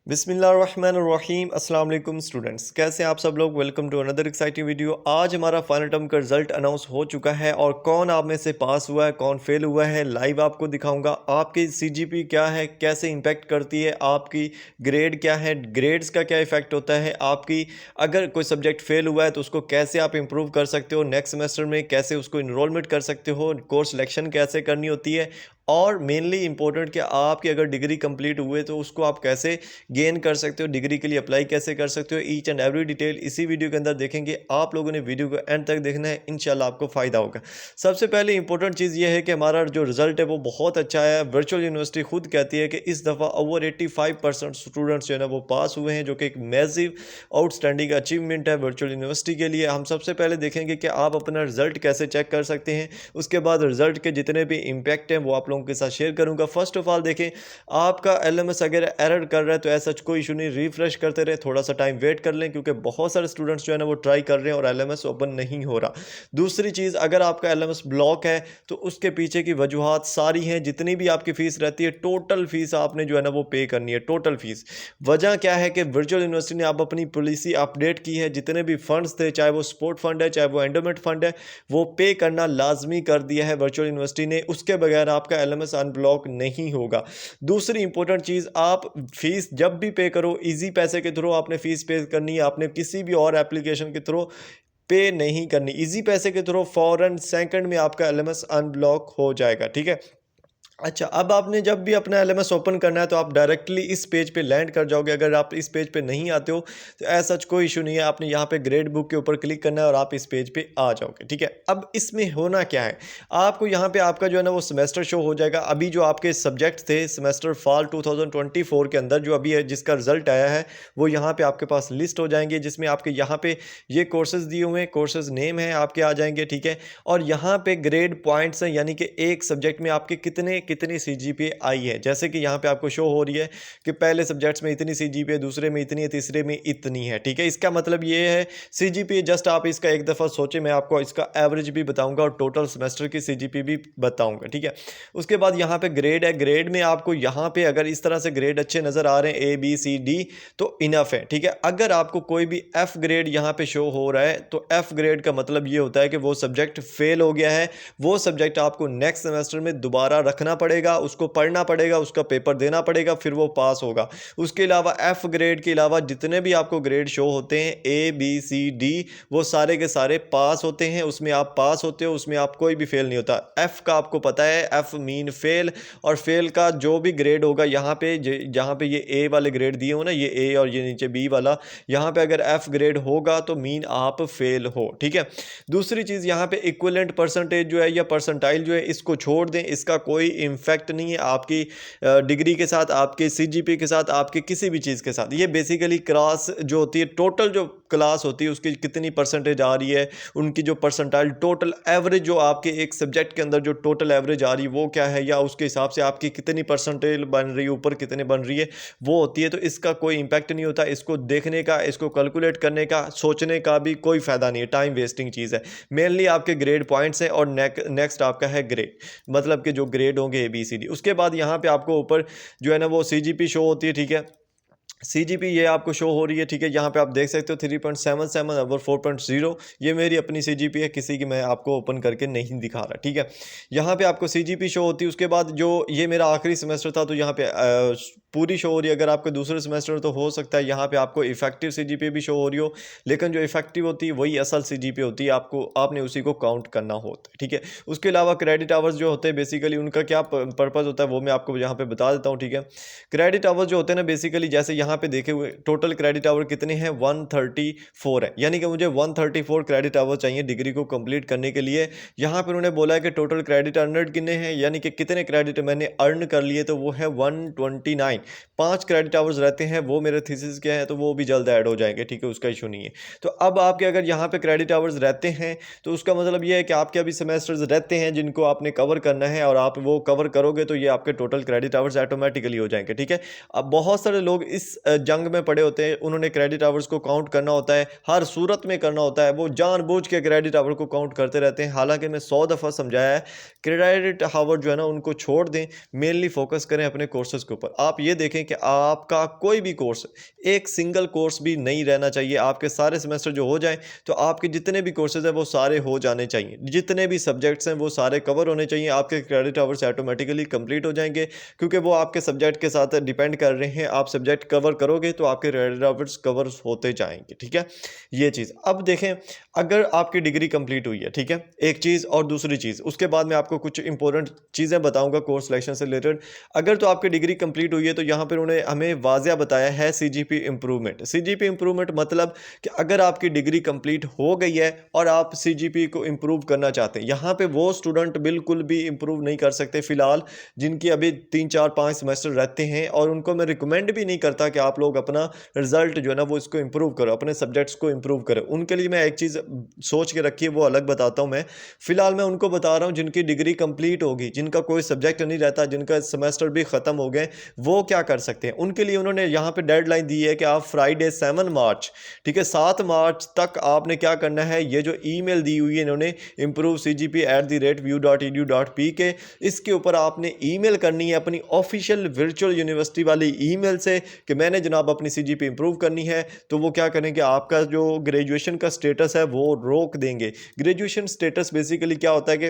बिस्मिल्लाहिर्रहमानिर्रहीम अस्सलाम वालेकुम स्टूडेंट्स, कैसे हैं आप सब लोग। Welcome to another exciting video. आज हमारा फाइनल टर्म का रिजल्ट अनाउंस हो चुका है और कौन आप में से पास हुआ है, कौन फेल हुआ है, लाइव आपको दिखाऊंगा। आपकी सीजीपी क्या है, कैसे इंपैक्ट करती है, आपकी ग्रेड क्या है, ग्रेड्स का क्या इफेक्ट होता है, आपकी अगर कोई सब्जेक्ट फेल हुआ है तो उसको कैसे आप इंप्रूव कर सकते हो, नेक्स्ट सेमेस्टर में कैसे उसको इनरोलमेंट कर सकते हो, कोर्स सिलेक्शन कैसे करनी होती है, और मेनली इंपॉर्टेंट कि आपकी अगर डिग्री कंप्लीट हुए तो उसको आप कैसे गेन कर सकते हो, डिग्री के लिए अप्लाई कैसे कर सकते हो, ईच एंड एवरी डिटेल इसी वीडियो के अंदर देखेंगे। आप लोगों ने वीडियो को एंड तक देखना है, इंशाल्लाह आपको फ़ायदा होगा। सबसे पहले इंपॉर्टेंट चीज़ ये है कि हमारा जो रिजल्ट है वो बहुत अच्छा है। वर्चुअल यूनिवर्सिटी खुद कहती है कि इस दफ़ा ओवर 85% स्टूडेंट्स जो है ना वो पास हुए हैं, जो कि एक मैसिव आउटस्टैंडिंग अचीवमेंट है वर्चुअल यूनिवर्सिटी के लिए। हम सबसे पहले देखेंगे कि आप अपना रिजल्ट कैसे चेक कर सकते हैं, उसके बाद रिजल्ट के जितने भी इम्पैक्ट हैं वो आप लोगों के साथ शेयर करूंगा। फर्स्ट ऑफ ऑल देखें, आपका एलएमएस अगर एरर कर रहा है तो ऐसा कोई इशू नहीं, रिफ्रेश करते रहे, थोड़ा सा टाइम वेट कर लें, क्योंकि बहुत सारे स्टूडेंट्स जो है ना वो ट्राई कर रहे हैं और एलएमएस ओपन नहीं हो रहा। दूसरी चीज़, अगर आपका एलएमएस ब्लॉक है तो उसके पीछे की वजूहात सारी हैं। जितनी भी आपकी फ़ीस रहती है, टोटल फीस आपने जो है ना वो पे करनी है, टोटल फीस। वजह क्या है कि वर्चुअल यूनिवर्सिटी ने आप अपनी पॉलिसी अपडेट की है, जितने भी फंड्स थे, चाहे वो स्पोर्ट फंड है, चाहे वो एंडोमेंट फंड है, वो पे करना लाजमी कर दिया है वर्चुअल यूनिवर्सिटी ने। उसके बगैर आपका एलएमएस अनब्लॉक नहीं होगा। दूसरी इंपॉर्टेंट चीज़, आप फीस जब भी पे करो, इजी पैसे के थ्रू आपने फीस पे करनी है, आपने किसी भी और एप्लीकेशन के थ्रू पे नहीं करनी। इजी पैसे के थ्रू फौरन सेकंड में आपका एलएमएस अनब्लॉक हो जाएगा, ठीक है। अच्छा, अब आपने जब भी अपना एलएमएस ओपन करना है तो आप डायरेक्टली इस पेज पे लैंड कर जाओगे। अगर आप इस पेज पे नहीं आते हो तो ऐसा कोई इशू नहीं है, आपने यहाँ पे ग्रेड बुक के ऊपर क्लिक करना है और आप इस पेज पे आ जाओगे, ठीक है। अब इसमें होना क्या है, आपको यहाँ पे आपका जो है ना वो सेमेस्टर शो हो जाएगा। अभी जो आपके सब्जेक्ट थे सेमेस्टर फॉल 2024 के अंदर जो अभी है, जिसका रिजल्ट आया है, वो यहाँ पे आपके पास लिस्ट हो जाएंगे, जिसमें आपके यहाँ पे ये कोर्सेज दिए हुए हैं, कोर्सेज नेम है आपके आ जाएंगे, ठीक है। और यहाँ पे ग्रेड पॉइंट्स हैं, यानी कि एक सब्जेक्ट में आपके कितनी सीजीपीए आई है। जैसे कि यहाँ पे आपको शो हो रही है कि पहले सब्जेक्ट्स में इतनी सीजीपीए, दूसरे में इतनी है, तीसरे में इतनी है, ठीक है। इसका मतलब ये है सीजीपीए, जस्ट आप इसका एक दफ़ा सोचें, मैं आपको इसका एवरेज भी बताऊंगा और टोटल सेमेस्टर की सीजीपीए भी बताऊंगा, ठीक है। उसके बाद यहाँ पे ग्रेड है, ग्रेड में आपको यहाँ पे अगर इस तरह से ग्रेड अच्छे नज़र आ रहे हैं ए बी सी डी तो इनफ है, ठीक है। अगर आपको कोई भी एफ ग्रेड यहाँ पे शो हो रहा है तो एफ ग्रेड का मतलब ये होता है कि वो सब्जेक्ट फेल हो गया है, वो सब्जेक्ट आपको नेक्स्ट सेमेस्टर में दोबारा रखना पड़ेगा, उसको पढ़ना पड़ेगा, उसका पेपर देना पड़ेगा, फिर वो पास होगा। उसके अलावा एफ ग्रेड के अलावा जितने भी आपको ग्रेड शो होते हैं ए बी सी डी, वो सारे के सारे पास होते हैं, उसमें आप पास होते हो, उसमें आप कोई भी फेल नहीं होता। एफ का आपको पता है, एफ मीन फेल, और फेल का जो भी ग्रेड होगा यहाँ पे, जहाँ पे ये ए वाले ग्रेड दिए हो ना, ये ए और ये नीचे बी वाला, यहाँ पे अगर एफ ग्रेड होगा तो मीन आप फेल हो, ठीक है। दूसरी चीज़, यहाँ पे इक्विवेलेंट परसेंटेज जो है या परसेंटाइल जो है, इसको छोड़ दें, इसका कोई इम्फेक्ट नहीं है आपकी डिग्री के साथ, आपके सीजीपी के साथ, आपके किसी भी चीज़ के साथ। ये बेसिकली क्लास जो होती है, टोटल जो क्लास होती है उसकी कितनी परसेंटेज आ रही है, उनकी जो परसेंटाइल, टोटल एवरेज जो आपके एक सब्जेक्ट के अंदर जो टोटल एवरेज आ रही है वो क्या है, या उसके हिसाब से आपकी कितनी परसेंटेज बन रही है, ऊपर कितने बन रही है वो होती है। तो इसका कोई इम्पैक्ट नहीं होता, इसको देखने का, इसको कैलकुलेट करने का, सोचने का भी कोई फ़ायदा नहीं है, टाइम वेस्टिंग चीज़ है। मेनली आपके ग्रेड पॉइंट्स हैं और नेक्स्ट आपका है ग्रेड, मतलब कि जो ग्रेड होंगे ए बी सी डी। उसके बाद यहाँ पे आपको ऊपर जो है ना वो सीजीपी शो होती है, ठीक है। सीजीपी ये आपको शो हो रही है, ठीक है। यहाँ पे आप देख सकते हो 3.77 ओवर 4.0, ये मेरी अपनी सीजीपी है, किसी की मैं आपको ओपन करके नहीं दिखा रहा, ठीक है। यहाँ पे आपको सीजीपी शो होती है। उसके बाद जो ये मेरा आखिरी सेमेस्टर था तो यहाँ पे पूरी शो हो रही है। अगर आपके दूसरे सेमेस्टर तो हो सकता है यहाँ पे आपको इफेक्टिव सीजीपी भी शो हो रही हो, लेकिन जो इफेक्टिव होती है वही असल सीजीपी होती है, आपने उसी को काउंट करना होता है, ठीक है। उसके अलावा क्रेडिट आवर्स जो होते हैं बेसिकली उनका क्या पर्पज़ होता है वो मैं आपको यहाँ पे बता देता हूँ, ठीक है। क्रेडिट आवर्स जो होते हैं ना बेसिकली, जैसे यहाँ पे देखे हुए टोटल क्रेडिट आवर कितने हैं, 134 है, यानी कि मुझे 134 क्रेडिट आवर चाहिए डिग्री को कंप्लीट करने के लिए। यहाँ पे उन्होंने बोला है कि टोटल क्रेडिट अर्नड कितने हैं, यानी कि कितने क्रेडिट मैंने अर्न कर लिए, तो वो है 129। 5 क्रेडिट आवर्स रहते हैं, वो मेरे थीसिस के हैं तो वो भी जल्द ऐड हो जाएंगे, ठीक है, उसका इशू नहीं है। तो अब आपके अगर यहाँ पे क्रेडिट आवर्स रहते हैं तो उसका मतलब ये है कि आपके अभी सेमेस्टर्स रहते हैं जिनको आपने कवर करना है, और आप वो कवर करोगे तो ये आपके टोटल क्रेडिट आवर्स ऑटोमेटिकली हो जाएंगे, ठीक है। अब बहुत सारे लोग इस जंग में पड़े होते हैं, उन्होंने क्रेडिट आवर्स को काउंट करना होता है, हर सूरत में करना होता है, वो जानबूझ के क्रेडिट आवर को काउंट करते रहते हैं। हालांकि मैं 100 दफ़ा समझाया है, क्रेडिट आवर जो है ना उनको छोड़ दें, मेनली फोकस करें अपने कोर्सेज के ऊपर। आप ये देखें कि आपका कोई भी कोर्स, एक सिंगल कोर्स भी नहीं रहना चाहिए। आपके सारे सेमेस्टर जो हो जाएं तो आपके जितने भी कोर्सेज हैं वो सारे हो जाने चाहिए, जितने भी सब्जेक्ट्स हैं वो सारे कवर होने चाहिए। आपके क्रेडिट आवर्स ऑटोमेटिकली कंप्लीट हो जाएंगे, क्योंकि वो आपके सब्जेक्ट के साथ डिपेंड कर रहे हैं। आप सब्जेक्ट कवर करोगे तो आपके क्रेडिट आवर्स कवर होते जाएंगे, ठीक है। ये चीज़ अब देखें, अगर आपकी डिग्री कंप्लीट हुई है, ठीक है, एक चीज़, और दूसरी चीज़ उसके बाद मैं आपको कुछ इंपॉर्टेंट चीज़ें बताऊंगा कोर्स सिलेक्शन से रिलेटेड। अगर तो आपकी डिग्री कंप्लीट हुई है तो यहाँ पर उन्होंने हमें वाजिया बताया है सीजीपी इंप्रूवमेंट। सीजीपी इंप्रूवमेंट मतलब कि अगर आपकी डिग्री कंप्लीट हो गई है और आप सीजीपी को इंप्रूव करना चाहते हैं, यहाँ पे वो स्टूडेंट बिल्कुल भी इंप्रूव नहीं कर सकते फिलहाल, जिनकी अभी 3 4 5 सेमेस्टर रहते हैं। और उनको मैं रिकमेंड भी नहीं करता कि आप लोग अपना रिजल्ट जो है ना वो इसको इंप्रूव करो, अपने सब्जेक्ट्स को इंप्रूव करें। उनके लिए मैं एक चीज़ सोच के रखी है, वो अलग बताता हूँ। मैं फिलहाल मैं उनको बता रहा हूँ जिनकी डिग्री कंप्लीट होगी, जिनका कोई सब्जेक्ट नहीं रहता, जिनका सेमेस्टर भी ख़त्म हो गए, वो क्या कर सकते हैं। उनके लिए उन्होंने यहाँ पे डेडलाइन दी है कि आप फ्राइडे 7 मार्च, ठीक है, 7 मार्च तक आपने क्या करना है, ये जो ईमेल दी हुई है इन्होंने improvecgp@view.edu.pk, इसके ऊपर आपने ईमेल करनी है अपनी ऑफिशियल वर्चुअल यूनिवर्सिटी वाली ईमेल से कि मैंने जनाब अपनी सीजीपी इंप्रूव करनी है। तो वो क्या करेंगे, आपका जो ग्रेजुएशन का स्टेटस है वो रोक देंगे। ग्रेजुएशन स्टेटस बेसिकली क्या होता है कि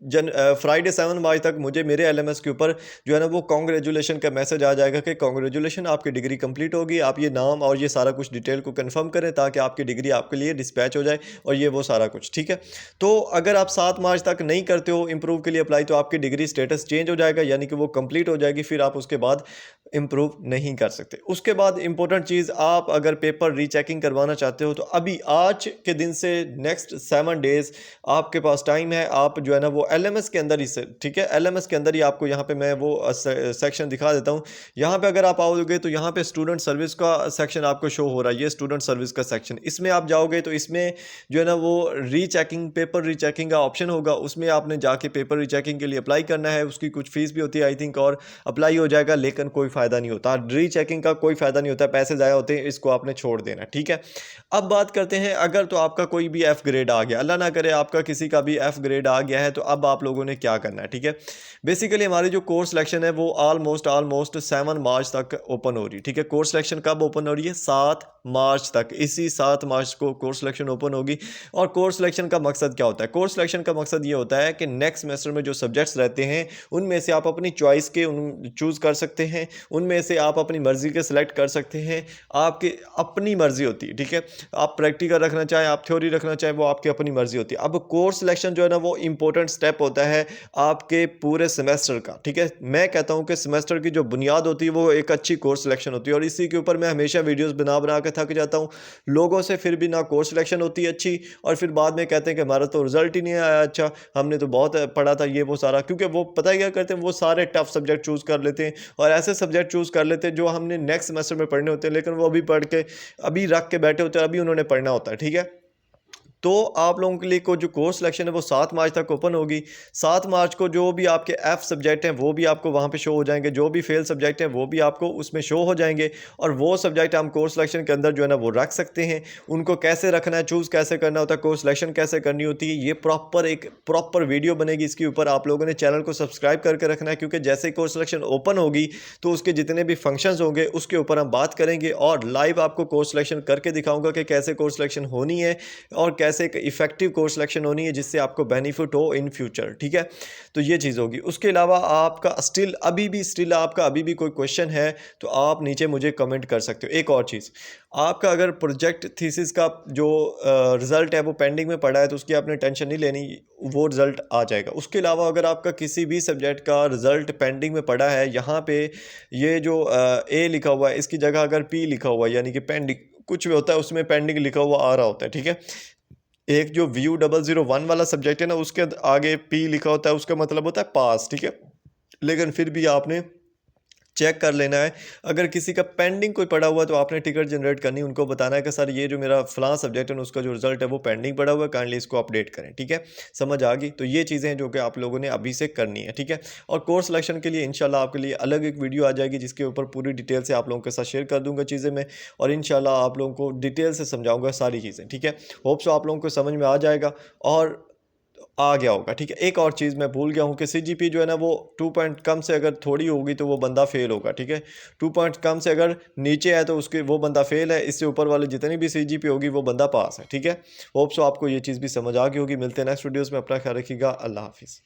फ्राइडे 7 मार्च तक मुझे मेरे एलएमएस के ऊपर जो है ना वो कॉन्ग्रेचुलेशन का मैसेज आ जाएगा कि कॉन्ग्रेचुलेशन, आपकी डिग्री कंप्लीट होगी, आप ये नाम और ये सारा कुछ डिटेल को कंफर्म करें ताकि आपकी डिग्री आपके लिए डिस्पैच हो जाए, और ये वो सारा कुछ, ठीक है। तो अगर आप 7 मार्च तक नहीं करते हो इंप्रूव के लिए अप्लाई, तो आपकी डिग्री स्टेटस चेंज हो जाएगा, यानी कि वो कंप्लीट हो जाएगी, फिर आप उसके बाद इंप्रूव नहीं कर सकते। उसके बाद इंपॉर्टेंट चीज़, आप अगर पेपर रीचेकिंग करवाना चाहते हो तो अभी आज के दिन से नेक्स्ट 7 डेज आपके पास टाइम है। आप जो है ना वो एलएमएस के अंदर ही से, ठीक है, एलएमएस के अंदर ही आपको यहाँ पे मैं वो सेक्शन दिखा देता हूँ। यहाँ पे अगर आप आओगे तो यहाँ पे स्टूडेंट सर्विस का सेक्शन आपको शो हो रहा है, ये स्टूडेंट सर्विस का सेक्शन। इसमें आप जाओगे तो इसमें जो है ना वो रीचेकिंग, पेपर रीचेकिंग का ऑप्शन होगा, उसमें आपने जाके पेपर रीचेकिंग के लिए अप्लाई करना है। उसकी कुछ फीस भी होती है आई थिंक, और अप्लाई हो जाएगा, लेकिन कोई फ़ायदा नहीं होता, रीचेकिंग का कोई फ़ायदा नहीं होता, पैसे ज़ाया होते हैं, इसको आपने छोड़ देना, ठीक है। अब बात करते हैं, अगर तो आपका कोई भी एफ ग्रेड आ गया, अल्लाह ना करे आपका किसी का भी एफ ग्रेड आ गया है, तो अब आप लोगों ने क्या करना है, ठीक है। बेसिकली हमारी जो कोर्स सिलेक्शन है वो ऑलमोस्ट 7 मार्च तक ओपन हो रही है, ठीक है। कोर्स सिलेक्शन कब ओपन हो रही है, 7 मार्च तक, इसी 7 मार्च को कोर्स सिलेक्शन ओपन होगी। और कोर्स सिलेक्शन का मकसद क्या होता है, कोर्स सिलेक्शन का मकसद ये होता है कि नेक्स्ट सेमेस्टर में जो सब्जेक्ट्स रहते हैं उनमें से आप अपनी चॉइस के चूज़ कर सकते हैं, उनमें से आप अपनी मर्ज़ी के सिलेक्ट कर सकते हैं, आपकी अपनी मर्ज़ी होती है, ठीक है। आप प्रैक्टिकल रखना चाहें, आप थ्योरी रखना चाहें, वो आपकी अपनी मर्ज़ी होती है। अब कोर्स सिलेक्शन जो है ना वो इंपॉर्टेंट स्टेप होता है आपके पूरे सेमेस्टर का, ठीक है। मैं कहता हूं कि सेमेस्टर की जो बुनियाद होती है वो एक अच्छी कोर्स सिलेक्शन होती है, और इसी के ऊपर मैं हमेशा वीडियोस बना बना के थक जाता हूं लोगों से, फिर भी ना कोर्स सिलेक्शन होती है अच्छी, और फिर बाद में कहते हैं कि हमारा तो रिजल्ट ही नहीं आया अच्छा, हमने तो बहुत पढ़ा था ये वो सारा। क्योंकि वो पता ही क्या करते हैं, वो सारे टफ सब्जेक्ट चूज़ कर लेते हैं, और ऐसे सब्जेक्ट चूज़ कर लेते हैं जो हमने नेक्स्ट सेमेस्टर में पढ़ने होते हैं, लेकिन वो अभी पढ़ के अभी रख के बैठे होते हैं, अभी उन्होंने पढ़ना होता है, ठीक है। तो आप लोगों के लिए को जो कोर्स सिलेक्शन है वो 7 मार्च तक ओपन होगी। 7 मार्च को जो भी आपके एफ सब्जेक्ट हैं वो भी आपको वहाँ पे शो हो जाएंगे, जो भी फेल सब्जेक्ट हैं वो भी आपको उसमें शो हो जाएंगे, और वो सब्जेक्ट हम कोर्स सिलेक्शन के अंदर जो है ना वो रख सकते हैं। उनको कैसे रखना है, चूज़ कैसे करना होता है, कोर्स सिलेक्शन कैसे करनी होती है, ये प्रॉपर वीडियो बनेगी इसके ऊपर। आप लोगों ने चैनल को सब्सक्राइब करके रखना है, क्योंकि जैसे ही कोर्स सिलेक्शन ओपन होगी तो उसके जितने भी फंक्शंस होंगे उसके ऊपर हम बात करेंगे, और लाइव आपको कोर्स सिलेक्शन करके दिखाऊंगा कि कैसे कोर्स सिलेक्शन होनी है और कैसे एक इफेक्टिव कोर्स सिलेक्शन होनी है जिससे आपको बेनिफिट हो इन फ्यूचर, ठीक है। तो ये चीज़ होगी। उसके अलावा आपका अभी भी कोई क्वेश्चन है तो आप नीचे मुझे कमेंट कर सकते हो। एक और चीज़, आपका अगर प्रोजेक्ट थीसिस का जो रिज़ल्ट है वो पेंडिंग में पड़ा है तो उसकी आपने टेंशन नहीं लेनी, वो रिज़ल्ट आ जाएगा। उसके अलावा अगर आपका किसी भी सब्जेक्ट का रिज़ल्ट पेंडिंग में पड़ा है, यहाँ पे ये जो ए लिखा हुआ है इसकी जगह अगर पी लिखा हुआ है, यानी कि पेंडिंग कुछ भी होता है उसमें पेंडिंग लिखा हुआ आ रहा होता है, ठीक है। एक जो व्यू 001 वाला सब्जेक्ट है ना उसके आगे पी लिखा होता है, उसका मतलब होता है पास, ठीक है। लेकिन फिर भी आपने चेक कर लेना है। अगर किसी का पेंडिंग कोई पड़ा हुआ है तो आपने टिकट जनरेट करनी, उनको बताना है कि सर ये जो मेरा फलां सब्जेक्ट है उसका जो रिजल्ट है वो पेंडिंग पड़ा हुआ है, काइंडली इसको अपडेट करें। ठीक है, समझ आ गई? तो ये चीज़ें हैं जो कि आप लोगों ने अभी से करनी है। ठीक है, और कोर्स सिलेक्शन के लिए इंशाल्लाह आपके लिए अलग एक वीडियो आ जाएगी जिसके ऊपर पूरी डिटेल से आप लोगों के साथ शेयर कर दूंगा चीज़ें मैं, और इंशाल्लाह आप लोगों को डिटेल से समझाऊंगा सारी चीज़ें। ठीक है, होप सो आप लोगों को समझ में आ जाएगा और आ गया होगा। ठीक है, एक और चीज़ मैं भूल गया हूँ कि सीजीपी जो है ना वो 2 पॉइंट कम से अगर थोड़ी होगी तो वो बंदा फेल होगा। ठीक है, 2 पॉइंट कम से अगर नीचे है तो उसके वो बंदा फेल है, इससे ऊपर वाले जितनी भी सीजीपी होगी वो बंदा पास है। ठीक है, होप सो आपको ये चीज़ भी समझ आ गई होगी। मिलते हैं नेक्स्ट वीडियोज़ में, अपना ख्याल रखिएगा। अल्लाह हाफिज़।